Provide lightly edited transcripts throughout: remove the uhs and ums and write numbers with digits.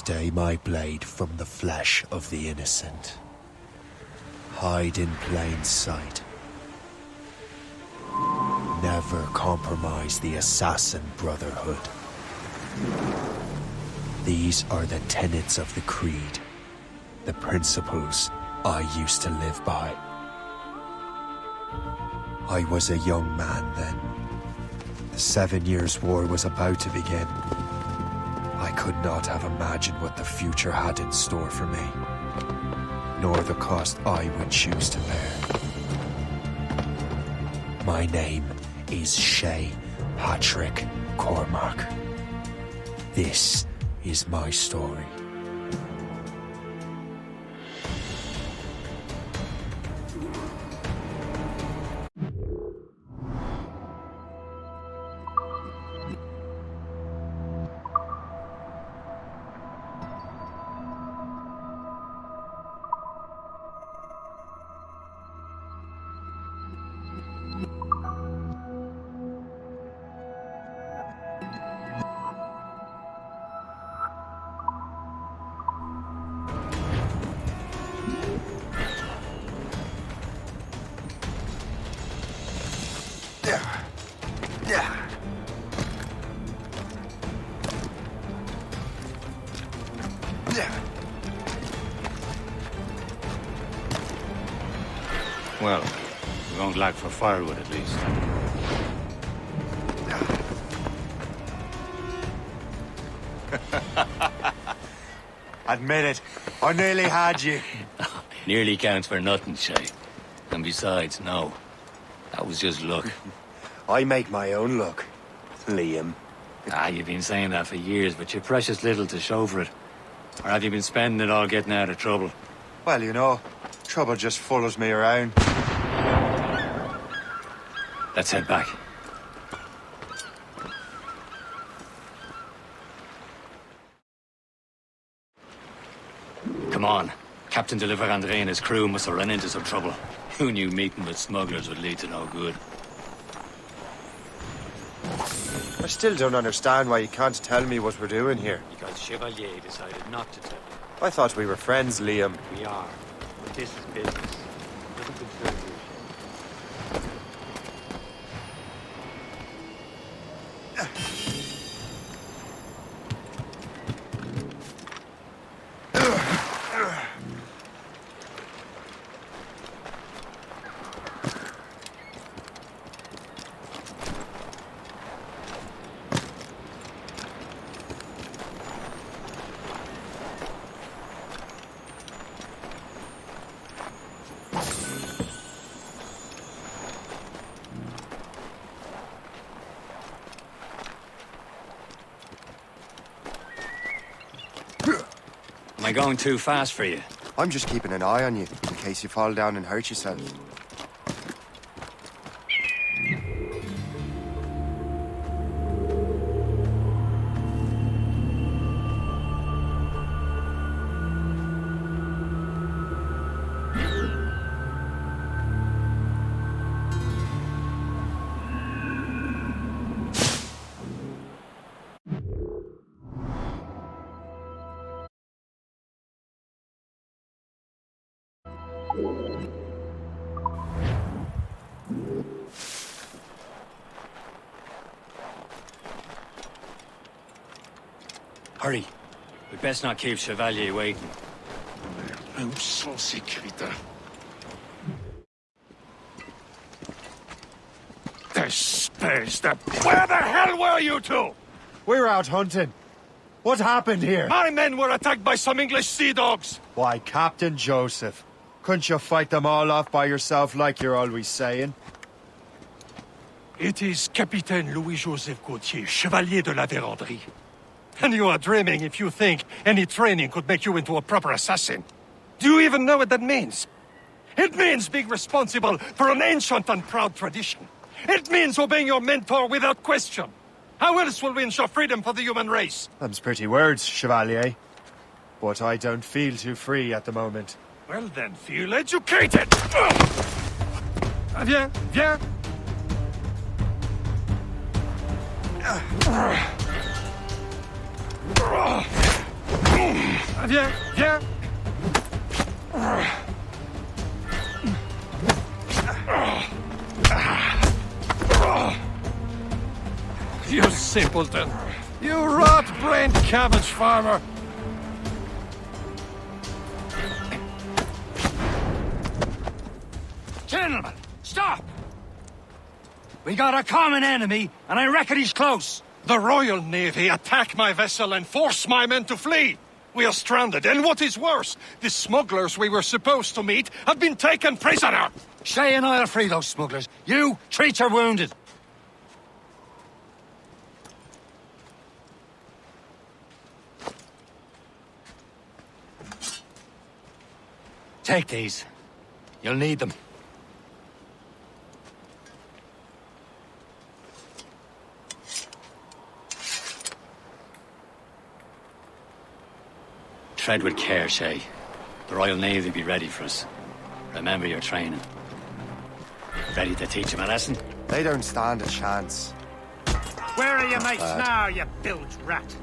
Stay my blade from the flesh of the innocent. Hide in plain sight. Never compromise the Assassin Brotherhood. These are the tenets of the Creed, the principles I used to live by. I was a young man then. The 7 Years' War was about to begin. I could not have imagined what the future had in store for me, nor the cost I would choose to bear. My name is Shay Patrick Cormac. This is my story. Well, we won't lack for firewood at least. Admit it, I nearly had you. Nearly counts for nothing, Shay. And besides, no. That was just luck. I make my own luck, Liam. You've been saying that for years, but you've precious little to show for it. Or have you been spending it all getting out of trouble? Well, you know, trouble just follows me around. Let's head back. Come on. Captain de Andre and his crew must have run into some trouble. Who knew meeting with smugglers would lead to no good? I still don't understand why you can't tell me what we're doing here. Because Chevalier decided not to tell you. I thought we were friends, Liam. We are. But this is business. It doesn't concern you. Am I going too fast for you? I'm just keeping an eye on you, in case you fall down and hurt yourself. Hurry. We'd best not keep Chevalier waiting. Où sont ces crétins? Where the hell were you two? We're out hunting. What happened here? My men were attacked by some English sea dogs. Why, Captain Joseph. Couldn't you fight them all off by yourself like you're always saying? It is Capitaine Louis-Joseph Gauthier, Chevalier de la Vérendrye. And you are dreaming if you think any training could make you into a proper assassin. Do you even know what that means? It means being responsible for an ancient and proud tradition. It means obeying your mentor without question. How else will we ensure freedom for the human race? Them's pretty words, Chevalier. But I don't feel too free at the moment. Well then, feel educated! Viens, viens! Viens, viens. You simpleton. You rat-brained cabbage farmer. Gentlemen, stop! We got a common enemy, and I reckon he's close. The Royal Navy attack my vessel and force my men to flee. We are stranded, and what is worse, the smugglers we were supposed to meet have been taken prisoner. Shay and I'll free those smugglers. You, treat your wounded. Take these. You'll need them. Tread with care, Shay. The Royal Navy will be ready for us. Remember your training. Ready to teach them a lesson? They don't stand a chance. Where are your mates now, you bilge rat?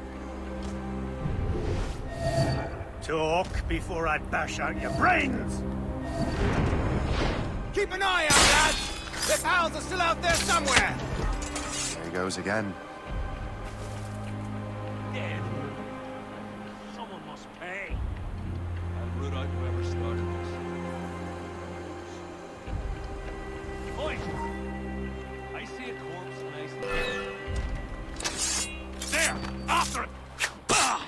Talk before I bash out your brains! Keep an eye out, lads! Their pals are still out there somewhere! There he goes again. Dead. Someone must pay. I'll root out whoever started this. Oi! I see a corpse nice. There! After it! Bah!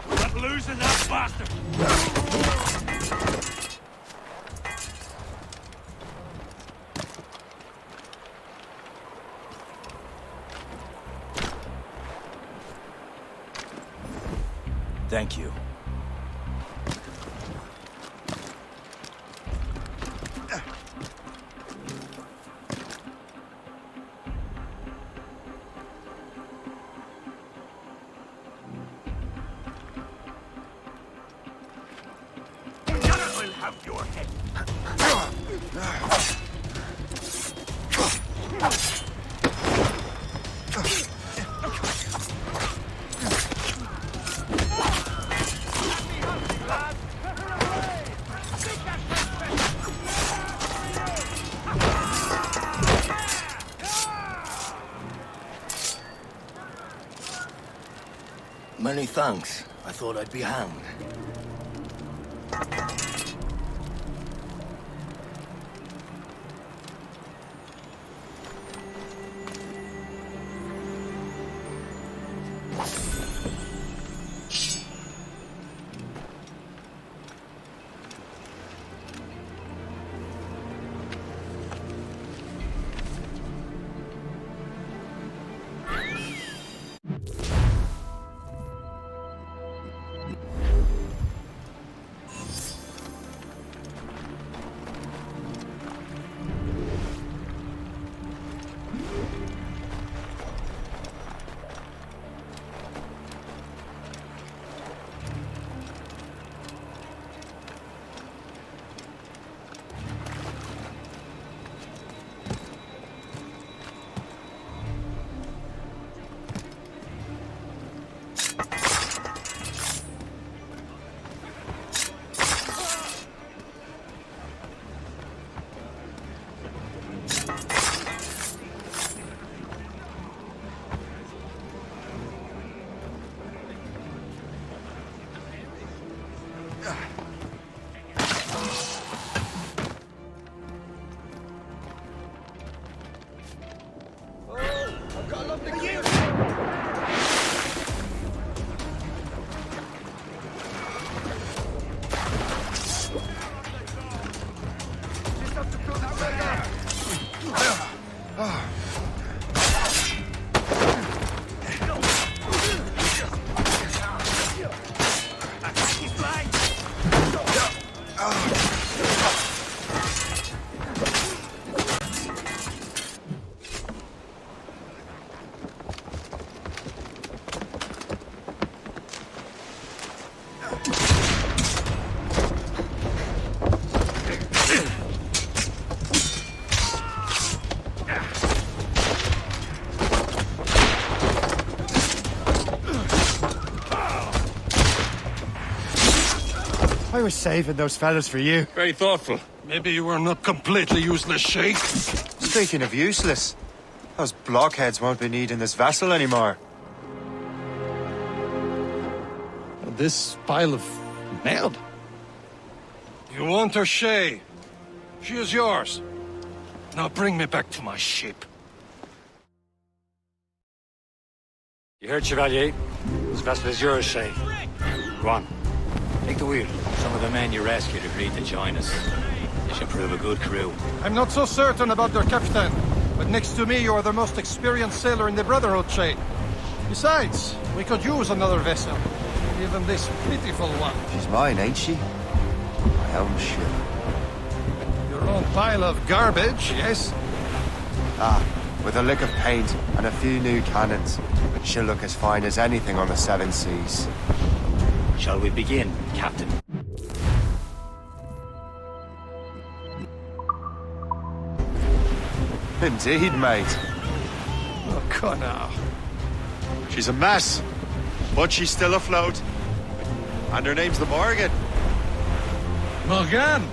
We're not losing that bastard! Thank you. I'll have your head. Many thanks. I thought I'd be hanged. I was saving those fellas for you. Very thoughtful. Maybe you were not completely useless, Shay. Speaking of useless, those blockheads won't be needing this vessel anymore. This pile of mail? You want her, Shay? She is yours. Now bring me back to my ship. You heard, Chevalier? This vessel is yours, Shay. Go on. Take the wheel. Some of the men you rescued agreed to join us. They should prove a good crew. I'm not so certain about their captain, but next to me you are the most experienced sailor in the Brotherhood, Shay. Besides, we could use another vessel. Even this pitiful one. She's mine, ain't she? My own ship. Your own pile of garbage, yes? Ah, with a lick of paint and a few new cannons. She'll look as fine as anything on the seven seas. Shall we begin, Captain? Indeed, mate. Oh, come now. She's a mess, but she's still afloat. And her name's the Morgan. Morgan?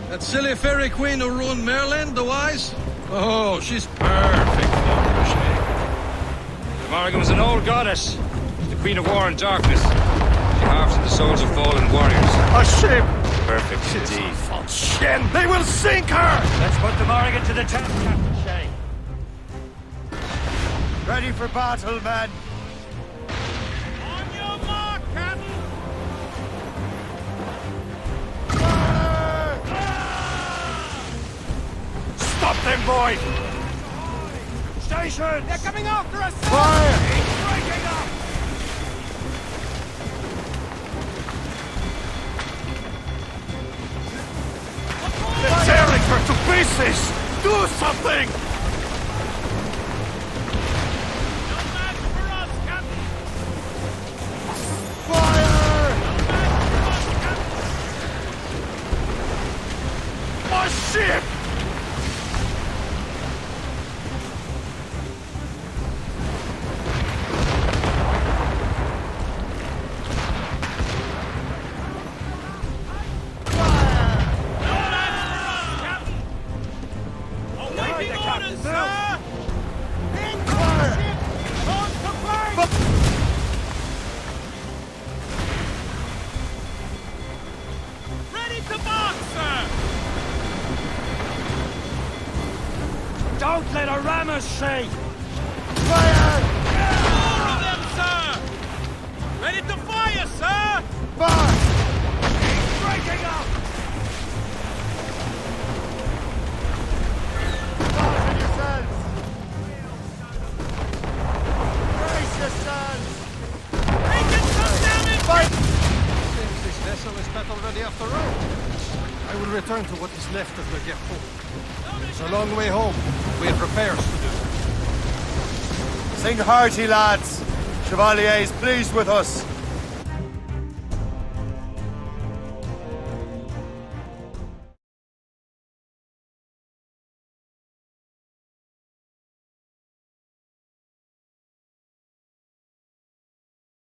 That silly fairy queen who ruined Merlin, the wise? Oh, she's perfect for you, Shay. The Morrigan was an old goddess. She's the queen of war and darkness. She harvested the souls of fallen warriors. A ship! Perfect indeed. Shen, they will sink her! Let's put the Morrigan to the test, Captain Shay. Ready for battle, men! On your mark, Captain! Stop them, boy! Station! They're coming after us! Fire! Breaking up! They're tearing her to pieces! Do something! No match for us, Captain! Fire! No match for us, Captain! My ship! Don't let her ram us, Shay! Fire! More of them, sir! Ready to fire, sir! Fire! Breaking up! Fasten yourselves! Brace yourselves! Make it come down and Fight! Seems this vessel is battle ready after all. I will return to what is left of the Gerfaut. It's a long way home. We have repairs to do. Sing hearty, lads! Chevalier's pleased with us.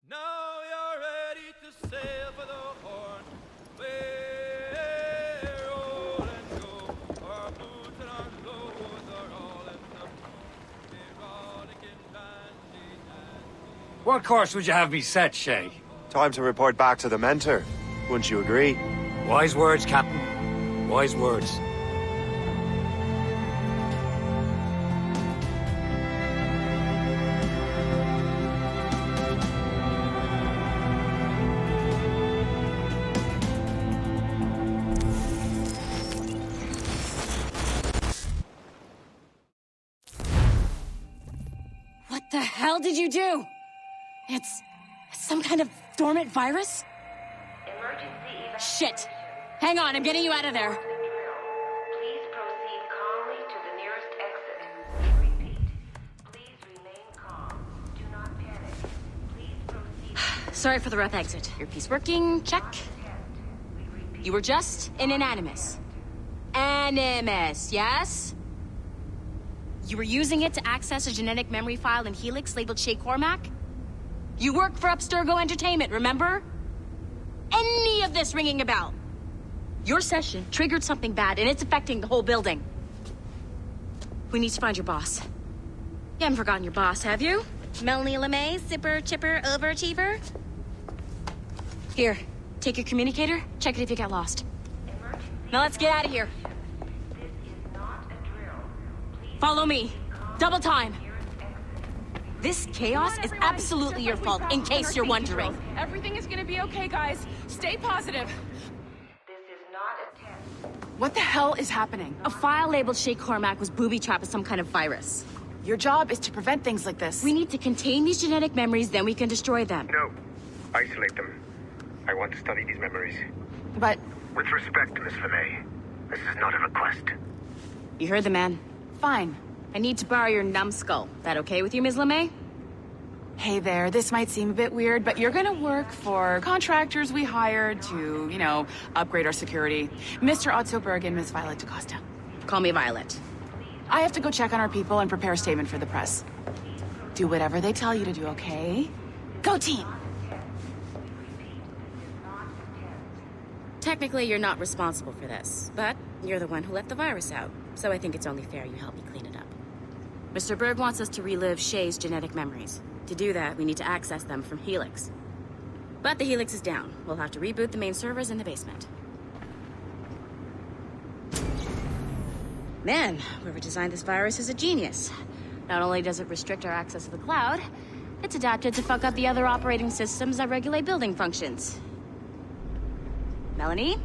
now you're ready to sail for the Horn. We're roll and go. Our boots and our clothes are all in the erotic and bandy and What course would you have me set, Shay? Time to report back to the mentor. Wouldn't you agree? Wise words, Captain. Wise words. What the hell did you do? It's some kind of dormant virus? Shit. Hang on, I'm getting you out of there. Please proceed calmly to the nearest exit. We repeat, please remain calm. Do not panic. Please proceed. Sorry for the rough exit. Earpiece working, check. We repeat. You were just in an animus. Animus, yes? You were using it to access a genetic memory file in Helix labeled Shay Cormac? You work for Abstergo Entertainment, remember? Any of this ringing a bell? Your session triggered something bad, and it's affecting the whole building. We need to find your boss. You haven't forgotten your boss, have you? Melanie LeMay, zipper, chipper, overachiever? Here, take your communicator, check it if you get lost. Now let's get out of here. This is not a drill. Please Follow me. Double time. This chaos is absolutely your fault, in case you're wondering. Everything is gonna be okay, guys. Stay positive. This is not a test. What the hell is happening? A file labeled Shay Cormac was booby-trapped with some kind of virus. Your job is to prevent things like this. We need to contain these genetic memories, then we can destroy them. No. Isolate them. I want to study these memories. But With respect, Miss LeMay, this is not a request. You heard the man. fine. I need to borrow your numbskull. That okay with you, Ms. LeMay? Hey there, this might seem a bit weird, but you're gonna work for contractors we hired to, upgrade our security. Mr. Otto Berg and Miss Violet DaCosta. Call me Violet. I have to go check on our people and prepare a statement for the press. Do whatever they tell you to do, okay? Go team! Technically, you're not responsible for this, but you're the one who let the virus out, so I think it's only fair you help me clean it up. Mr. Berg wants us to relive Shay's genetic memories. To do that, we need to access them from Helix. But the Helix is down. We'll have to reboot the main servers in the basement. Man, whoever designed this virus is a genius. Not only does it restrict our access to the cloud, it's adapted to fuck up the other operating systems that regulate building functions. Melanie?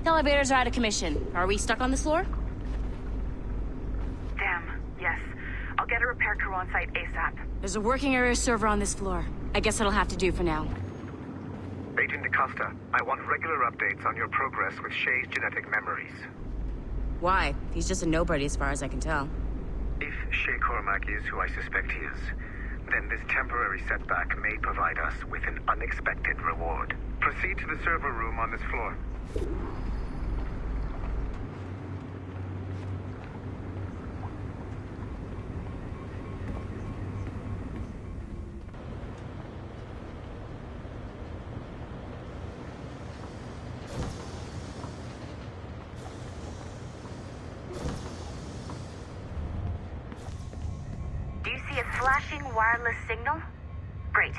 The elevators are out of commission. Are we stuck on this floor? Damn, yes. I'll get a repair crew on site ASAP. There's a working area server on this floor. I guess that'll have to do for now. Agent DaCosta, I want regular updates on your progress with Shay's genetic memories. Why? He's just a nobody as far as I can tell. If Shay Cormac is who I suspect he is, then this temporary setback may provide us with an unexpected reward. Proceed to the server room on this floor. Do you see a flashing wireless signal? Great.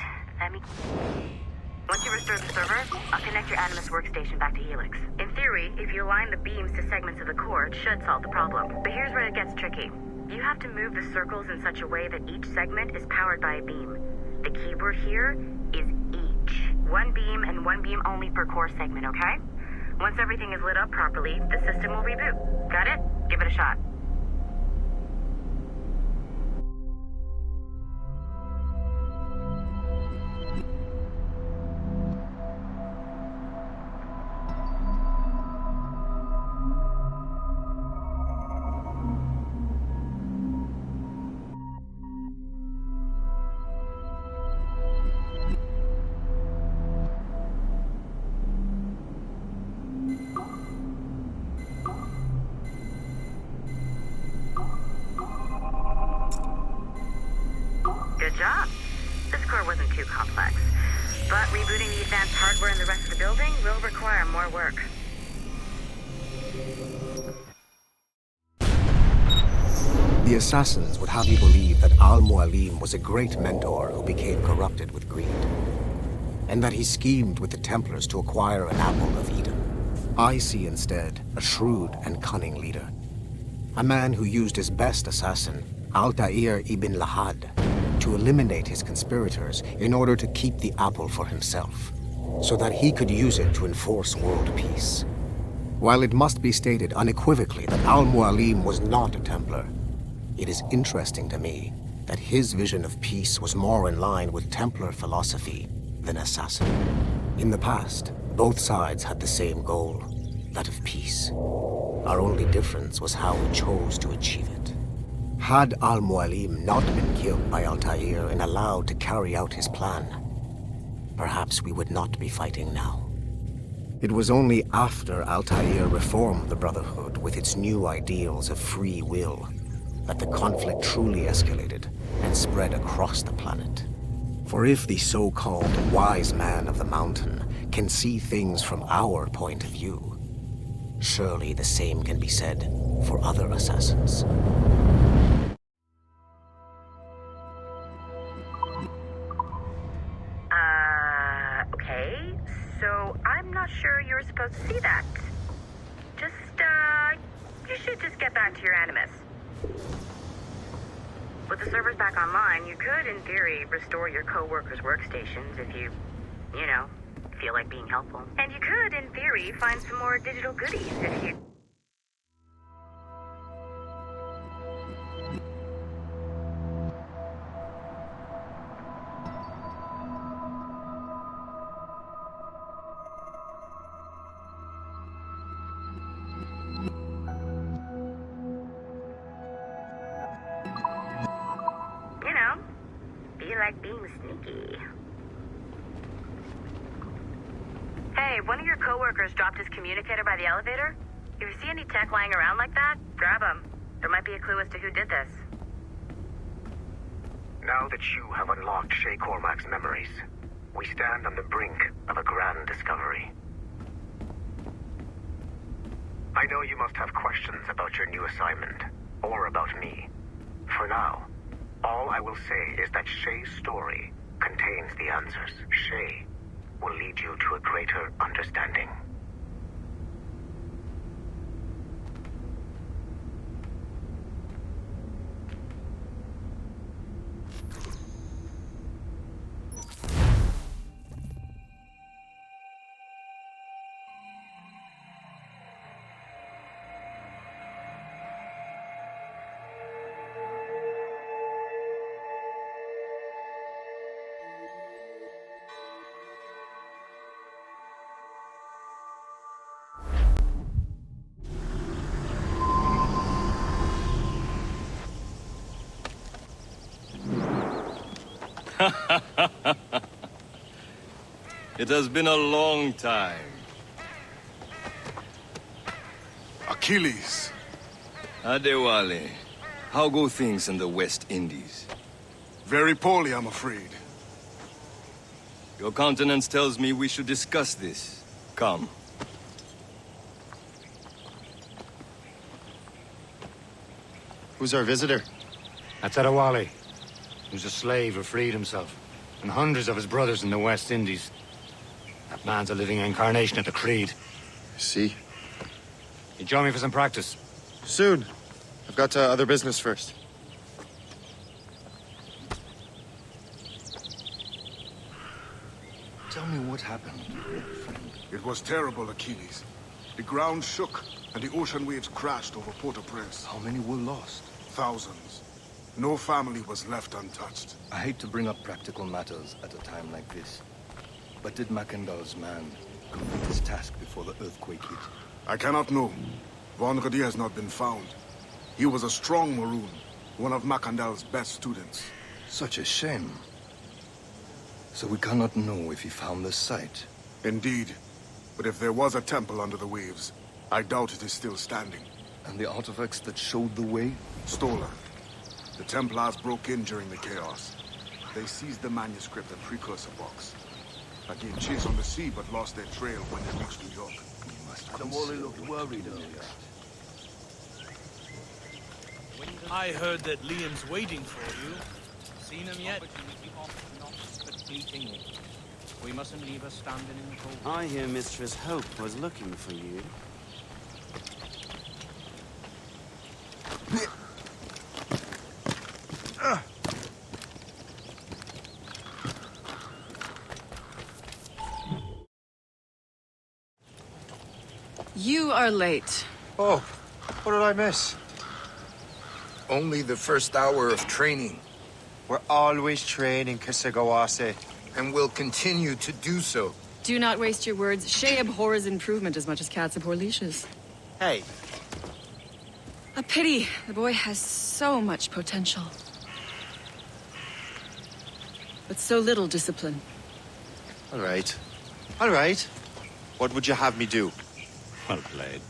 Once you restore the server, I'll connect your Animus workstation back to Helix. In theory, if you align the beams to segments of the core, it should solve the problem. But here's where it gets tricky. You have to move the circles in such a way that each segment is powered by a beam. The keyword here is each. One beam and one beam only per core segment, okay? Once everything is lit up properly, the system will reboot. Got it? Give it a shot. Good job. This core wasn't too complex. But rebooting the advanced hardware in the rest of the building will require more work. The assassins would have you believe that Al-Mualim was a great mentor who became corrupted with greed, and that he schemed with the Templars to acquire an apple of Eden. I see instead a shrewd and cunning leader, a man who used his best assassin, Altair ibn Lahad, to eliminate his conspirators in order to keep the apple for himself, so that he could use it to enforce world peace. While it must be stated unequivocally that Al-Mualim was not a Templar, it is interesting to me that his vision of peace was more in line with Templar philosophy than assassin. In the past, both sides had the same goal, that of peace. Our only difference was how we chose to achieve it. Had Al-Mualim not been killed by Altair and allowed to carry out his plan, perhaps we would not be fighting now. It was only after Altair reformed the Brotherhood with its new ideals of free will that the conflict truly escalated and spread across the planet. For if the so-called wise man of the mountain can see things from our point of view, surely the same can be said for other assassins. Okay. So I'm not sure you were supposed to see that. Just, you should just get back to your Animus. With the servers back online, you could, in theory, restore your co-workers' workstations if you feel like being helpful. And you could, in theory, find some more digital goodies if you... feel like being sneaky. Hey, one of your coworkers dropped his communicator by the elevator. If you see any tech lying around like that, grab them. There might be a clue as to who did this. Now that you have unlocked Shay Cormac's memories, we stand on the brink of a grand discovery. I know you must have questions about your new assignment, or about me. For now, all I will say is that Shay's story contains the answers. Shay will lead you to a greater understanding. It has been a long time. Achilles. Adewale, how go things in the West Indies? Very poorly, I'm afraid. Your countenance tells me we should discuss this. Come. Who's our visitor? That's Adewale. He was a slave who freed himself, and hundreds of his brothers in the West Indies. That man's a living incarnation of the Creed. See? You join me for some practice? Soon. I've got other business first. Tell me what happened, friend. It was terrible, Achilles. The ground shook, and the ocean waves crashed over Port-au-Prince. How many were lost? Thousands. No family was left untouched. I hate to bring up practical matters at a time like this. But did Mackandal's man complete his task before the earthquake hit? I cannot know. Vendredi has not been found. He was a strong Maroon, one of Mackandal's best students. Such a shame. So we cannot know if he found the site. Indeed. But if there was a temple under the waves, I doubt it is still standing. And the artifacts that showed the way? Stolen. The Templars broke in during the chaos. They seized the manuscript and precursor box. I gave chase on the sea, but lost their trail when they reached New York. Adewale looked worried earlier. I heard that Liam's waiting for you. Seen him yet? We mustn't leave her standing in the cold. I hear Mistress Hope was looking for you. You are late. Oh, what did I miss? Only the first hour of training. We're always training, Kisagawase. And will continue to do so. Do not waste your words. Shay abhors improvement as much as cats abhor leashes. Hey. A pity. The boy has so much potential. But so little discipline. All right. All right. What would you have me do? Well played.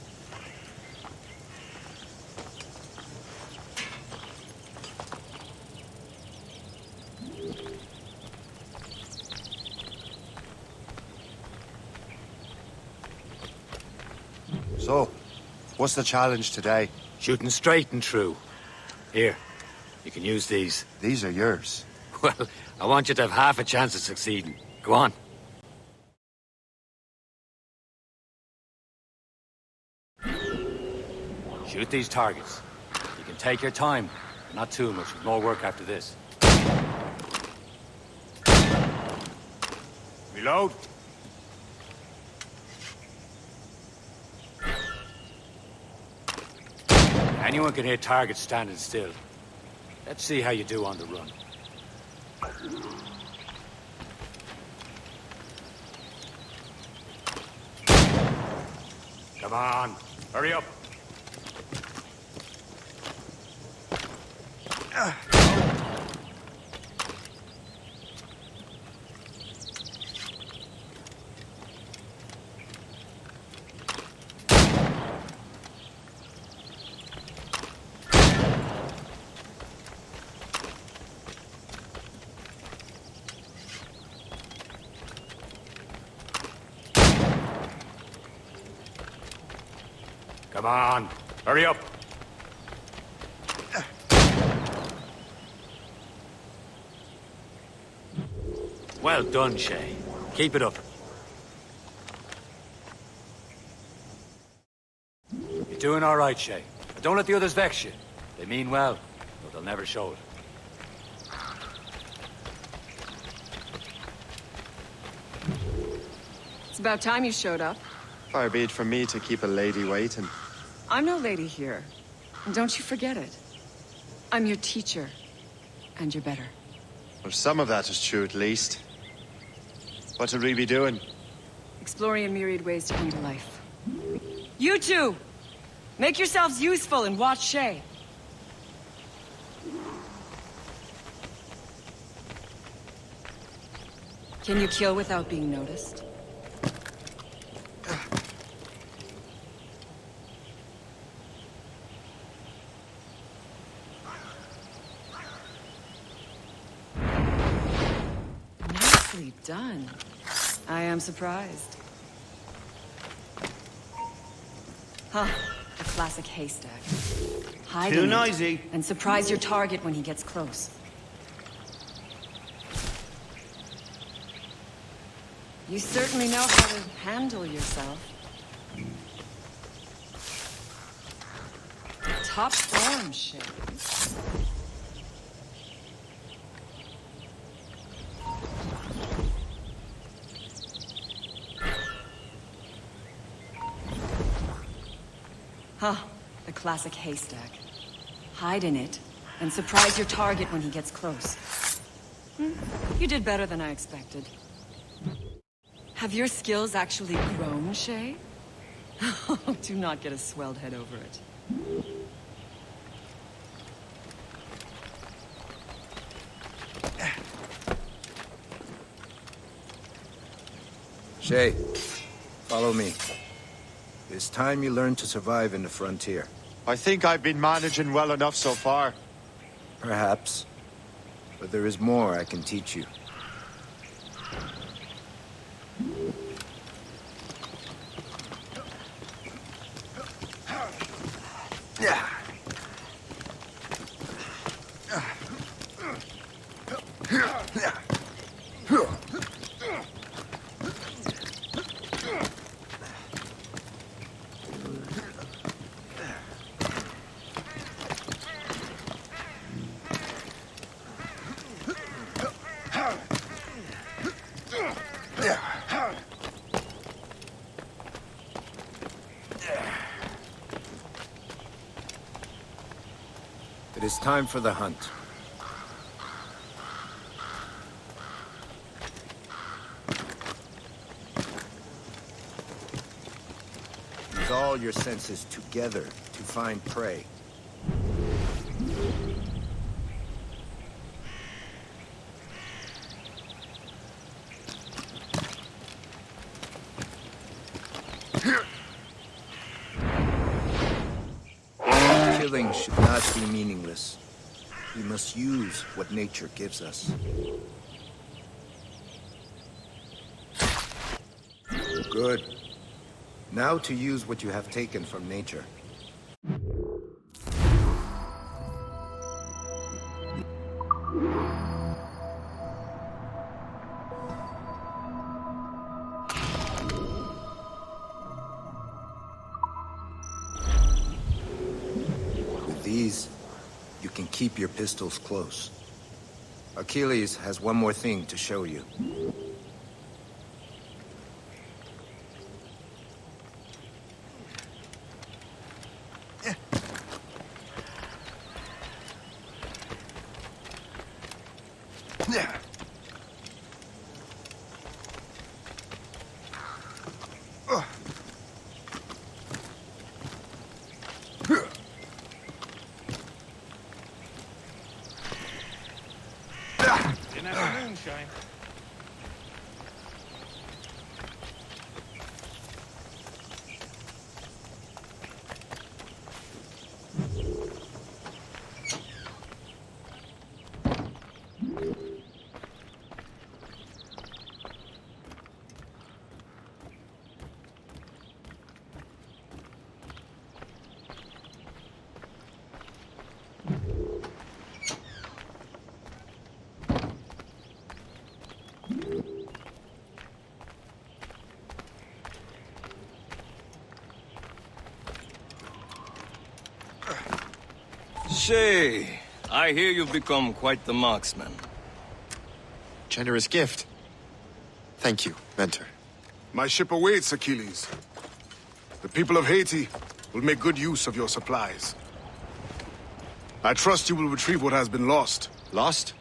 So, what's the challenge today? Shooting straight and true. Here, you can use these. These are yours. Well, I want you to have half a chance of succeeding. Go on. Shoot these targets. You can take your time. Not too much, with more work after this. Reload. Anyone can hit targets standing still. Let's see how you do on the run. Come on, hurry up. Come on, hurry up. Well done, Shay. Keep it up. You're doing all right, Shay. But don't let the others vex you. They mean well, but they'll never show it. It's about time you showed up. Far be it from me to keep a lady waiting. I'm no lady here. And don't you forget it. I'm your teacher. And you're better. Well, some of that is true at least. What would we be doing? Exploring a myriad ways to come to life. You two! Make yourselves useful and watch Shay. Can you kill without being noticed? Nicely done. I am surprised. Huh. A classic haystack. Hide Too in it noisy. and surprise your target when he gets close. You certainly know how to handle yourself. Top form, Shay. Huh, the classic haystack. Hide in it, and surprise your target when he gets close. You did better than I expected. Have your skills actually grown, Shay? Do not get a swelled head over it. Shay, follow me. It's time you learn to survive in the frontier. I think I've been managing well enough so far. Perhaps. But there is more I can teach you. It is time for the hunt. Use all your senses together to find prey. Killing should not be meaningless. We must use what nature gives us. Good. Now to use what you have taken from nature. With these, you can keep your pistols close. Achilles has one more thing to show you. Didn't have the moonshine. Shay, I hear you've become quite the marksman. Generous gift. Thank you, Mentor. My ship awaits, Achilles. The people of Haiti will make good use of your supplies. I trust you will retrieve what has been lost. Lost?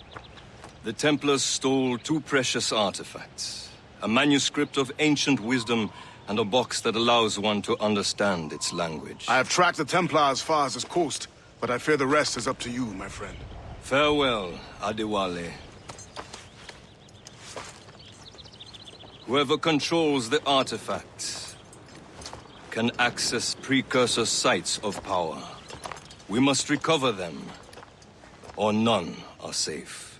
The Templars stole 2 precious artifacts. A manuscript of ancient wisdom and a box that allows one to understand its language. I have tracked the Templar as far as this coast, but I fear the rest is up to you, my friend. Farewell, Adewale. Whoever controls the artifacts can access precursor sites of power. We must recover them, or none are safe.